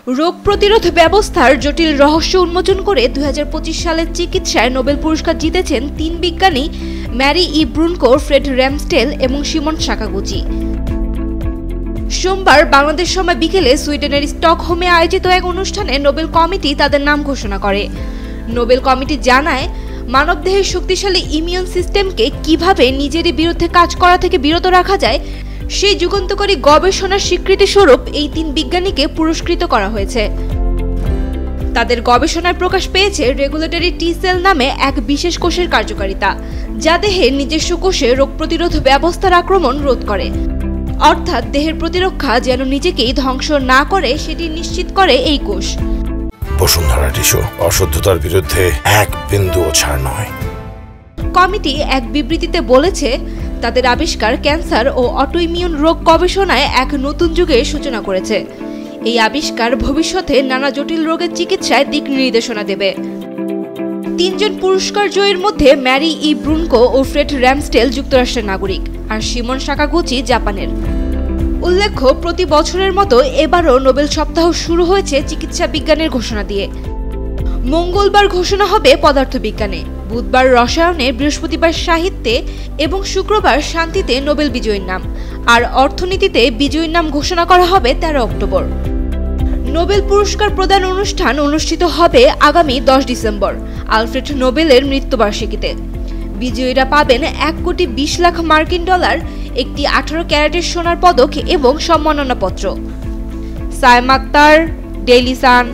রোগ প্রতিরোধ ব্যবস্থার জটিল রহস্য উন্মোচন করে 2025 সালের চিকিৎসায় নোবেল পুরস্কার জিতেছেন 3 বিজ্ঞানী ম্যারি ই ব্রুনকো, ফ্রেড র্যামস্টেল এবং সিমন সাকাগুচি। সোমবার বাংলাদেশ সময় বিকেলে সুইডেনের স্টকহোমে আয়োজিত এক অনুষ্ঠানে নোবেল কমিটি তাদের নাম ঘোষণা করে। নোবেল কমিটি জানায়, মানবদেহের শক্তিশালী ইমিউন সিস্টেমকে কিভাবে নিজেরই বিরুদ্ধে কাজ করা থেকে বিরত রাখা যায় সেই যুগান্তকারী গবেষণার স্বীকৃতি স্বরূপ এই 3 বিজ্ঞানীকে পুরস্কৃত করা হয়েছে। তাদের গবেষণায় প্রকাশ পেয়েছে রেগুলেটরি টি সেল নামে এক বিশেষ কোষের কার্যকারিতা, যা দেহের নিজস্ব কোষে রোগ প্রতিরোধ ব্যবস্থার আক্রমণ রোধ করে। অর্থাৎ দেহের প্রতিরক্ষা যেন নিজেকেই ধ্বংস না করে সেটি নিশ্চিত করে এই কোষ। বসুন্ধরা টিস্যু অশুদ্ধতার বিরুদ্ধে এক বিন্দুও ছাড় নয়। কমিটি এক বিবৃতিতে বলেছে, তাদের আবিষ্কার ক্যান্সার ও অটোইমিউন রোগ গবেষণায় এক নতুন যুগের সূচনা করেছে। এই আবিষ্কার ভবিষ্যতে নানা জটিল রোগের চিকিৎসায় দিক নির্দেশনা দেবে। 3 জন পুরস্কার জয়ীর মধ্যে ম্যারি ই ব্রুনকো ও ফ্রেড র্যামস্টেল যুক্তরাষ্ট্রের নাগরিক, আর সিমন সাকাগুচি জাপানের। উল্লেখ্য, প্রতি বছরের মতো এবারও নোবেল সপ্তাহ শুরু হয়েছে চিকিৎসা বিজ্ঞানের ঘোষণা দিয়ে। মঙ্গলবার ঘোষণা হবে পদার্থবিজ্ঞানে, বুধবার রসায়নে, বৃহস্পতিবার সাহিত্যে এবং শুক্রবার শান্তিতে নোবেল বিজয়ীর নাম, আর অর্থনীতিতে বিজয়ীর নাম ঘোষণা করা হবে 13 অক্টোবর। নোবেল পুরস্কার প্রদান অনুষ্ঠান অনুষ্ঠিত হবে আগামী 10 ডিসেম্বর আলফ্রেড নোবেলের মৃত্যুবার্ষিকীতে। বিজয়ীরা পাবেন $1,20,00,000 মার্কিন, একটি 18 ক্যারেটের সোনার পদক এবং সম্মাননাপত্র। Sayem Akter, Daily Sun.